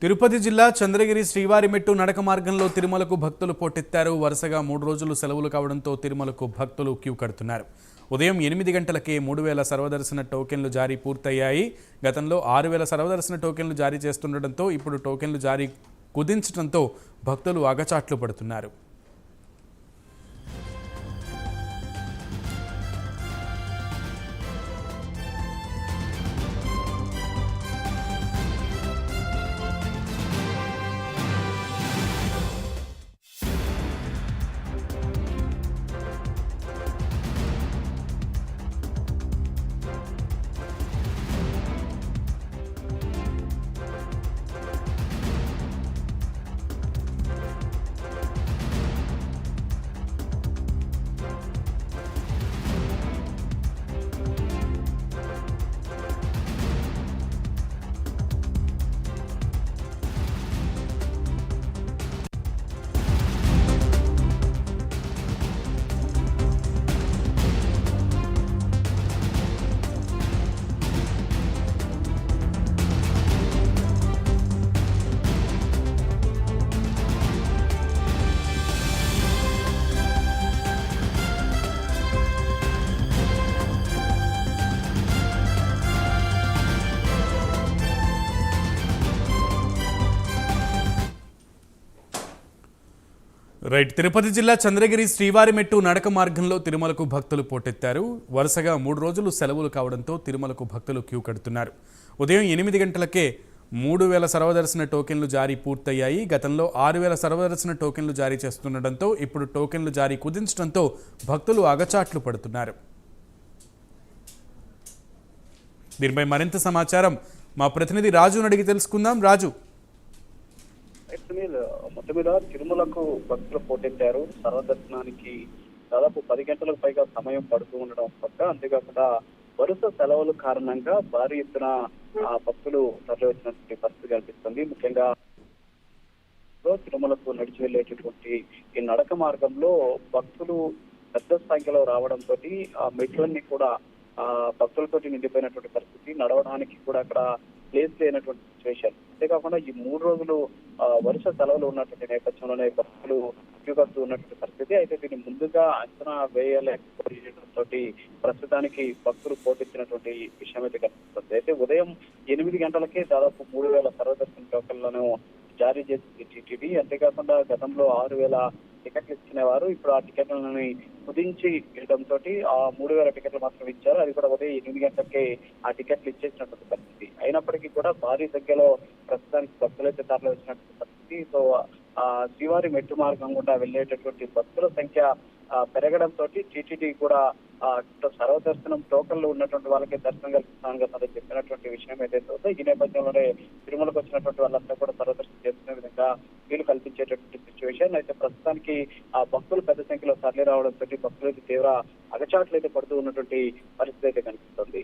తిరుపతి జిల్లా చంద్రగిరి శ్రీవారిమెట్టు నడక మార్గంలో తిరుమలకు భక్తులు పోటెత్తారు. వరుసగా 3 రోజులు సెలవులు కావడంతో తిరుమలకు భక్తులు క్యూ కడుతున్నారు. ఉదయం 8 గంటలకే 3000 సర్వదర్శన టోకెన్లు జారీ పూర్తయ్యాయి. గతంలో 6000 సర్వదర్శన టోకెన్లు జారీ చేస్తుండటంతో ఇప్పుడు టోకెన్లు జారీ కుదించడంతో భక్తులు అగచాట్లు పడుతున్నారు. తిరుపతి జిల్లా చంద్రగిరి శ్రీవారిమెట్టు నడక మార్గంలో తిరుమలకు భక్తులు పోటెత్తారు. వరుసగా 3 రోజులు సెలవులు కావడంతో తిరుమలకు భక్తులు క్యూ కడుతున్నారు. ఉదయం 8 గంటలకే 3000 సర్వదర్శన టోకెన్లు జారీ పూర్తయ్యాయి. గతంలో 6000 సర్వదర్శన టోకెన్లు జారీ చేస్తుండటంతో ఇప్పుడు టోకెన్లు జారీ కుదించడంతో భక్తులు అగచాట్లు పడుతున్నారు. దీనిపై మరింత సమాచారం మా ప్రతినిధి రాజును అడిగి తెలుసుకుందాం. రాజు, మొత్తం మీద తిరుమలకు భక్తులు పోటెత్తారు. సర్వదర్శనానికి దాదాపు 10 గంటలకు పైగా సమయం పడుతూ ఉండడం పక్క, అంతేకాకుండా వరుస సెలవుల కారణంగా భారీ ఎత్తున భక్తులు తరలి వచ్చినటువంటి పరిస్థితి కనిపిస్తుంది. ముఖ్యంగా తిరుమలకు నడిచి వెళ్లేటటువంటి ఈ నడక మార్గంలో భక్తులు పెద్ద సంఖ్యలో రావడంతో ఆ మెట్లన్నీ కూడా భక్తులతో నిండిపోయినటువంటి పరిస్థితి, నడవడానికి కూడా అక్కడ ప్లేస్ లేనటువంటి సిచ్యువేషన్. అంతేకాకుండా ఈ 3 రోజులు వరుస సెలవులు ఉన్నటువంటి నేపథ్యంలోనే భక్తులు క్యూ కడుతూ ఉన్నటువంటి పరిస్థితి. అయితే దీన్ని ముందుగా అంచనా వేయలేకపోవడంతో ప్రస్తుతానికి భక్తులు పోటెత్తినటువంటి విషయం అయితే కనిపిస్తుంది. అయితే ఉదయం 8 గంటలకే దాదాపు 3000 సర్వదర్శన టోకెన్లను జారీ చేసింది టీటీడీ. అంతేకాకుండా గతంలో 6000 టికెట్లు ఇచ్చిన వారు ఇప్పుడు ఆ టికెట్లని కుదించి ఇవ్వడంతో ఆ 3000 టికెట్లు మాత్రం ఇచ్చారు. అది కూడా ఉదయం 8 గంటలకే ఆ టికెట్లు ఇచ్చేసినటువంటి పరిస్థితి. అయినప్పటికీ కూడా భారీ సంఖ్యలో ప్రస్తుతానికి భక్తులైతే తరలి వచ్చినటువంటి పరిస్థితి. సో శ్రీవారి మెట్టు మార్గం గుండా వెళ్లేటటువంటి భక్తుల సంఖ్య పెరగడంతో టీటీడీ కూడా సర్వదర్శనం టోకన్లు ఉన్నటువంటి వాళ్ళకి దర్శనం కల్పిస్తామని గతంలో చెప్పినటువంటి విషయం ఏదైతే ఉందో, ఈ నేపథ్యంలోనే తిరుమలకు వచ్చినటువంటి వాళ్ళంతా కూడా సర్వదర్శనం చేసుకునే విధంగా వీలు కల్పించేటటువంటి సిచ్యువేషన్. అయితే ప్రస్తుతానికి ఆ భక్తులు పెద్ద సంఖ్యలో తరలి రావడంతో భక్తులకి తీవ్ర అగచాట్లు అయితే పడుతూ ఉన్నటువంటి పరిస్థితి అయితే కనిపిస్తుంది.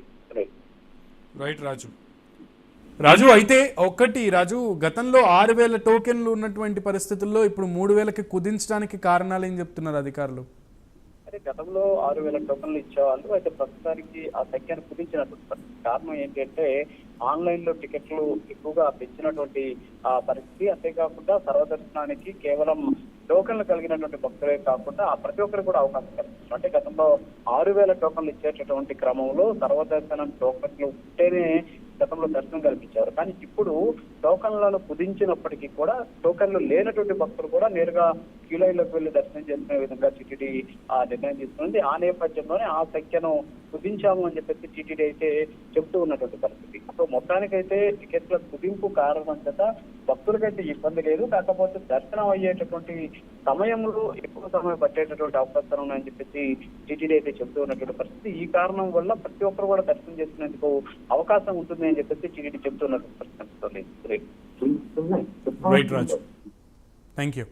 రాజు, అయితే గతంలో 6000 టోకెన్లు ఉన్నటువంటి పరిస్థితుల్లో ఇప్పుడు 3000కి కుదించడానికి కారణాలు ఏం చెప్తున్నారు అధికారులు? అయితే గతంలో 6000 టోకెన్లు ఇచ్చేవాళ్ళు, అయితే ప్రస్తుతానికి ఆ సంఖ్యను కుదించినటువంటి కారణం ఏంటంటే ఆన్లైన్ లో టికెట్లు ఎక్కువగా పెంచినటువంటి పరిస్థితి. అంతేకాకుండా సర్వదర్శనానికి కేవలం టోకెన్లు కలిగినటువంటి భక్తులే కాకుండా ప్రతి ఒక్కరికి కూడా అవకాశం కల్పిస్తున్నారు. అంటే గతంలో 6000 టోకెన్లు ఇచ్చేటటువంటి క్రమంలో సర్వదర్శనం టోకెన్లు ఉంటేనే గతంలో దర్శనం కల్పించారు. కానీ ఇప్పుడు టోకన్లను కుదించినప్పటికీ కూడా టోకన్లు లేనటువంటి భక్తులు కూడా నేరుగా క్యూ లైన్ లోకి వెళ్లి దర్శనం చేసుకునే విధంగా టీటీడీ నిర్ణయం తీసుకుంది. ఆ నేపథ్యంలోనే ఆ సంఖ్యను కుదించాము అని చెప్పేసి టీటీడీ అయితే చెబుతూ ఉన్నటువంటి పరిస్థితి. సో మొత్తానికైతే టికెట్ల కుదింపు కారణం చేత భక్తులకైతే ఇబ్బంది లేదు. కాకపోతే దర్శనం అయ్యేటటువంటి సమయంలో ఎక్కువ సమయం పట్టేటటువంటి అవకాశాలు ఉన్నాయని చెప్పేసి టీటీడీ అయితే చెబుతూ ఉన్నటువంటి పరిస్థితి. ఈ కారణం వల్ల ప్రతి ఒక్కరు కూడా దర్శనం చేసుకునేందుకు అవకాశం ఉంటుంది అని చెప్పేసి టీటీడీ చెబుతున్నటువంటి పరిస్థితి. Right Raju, thank you.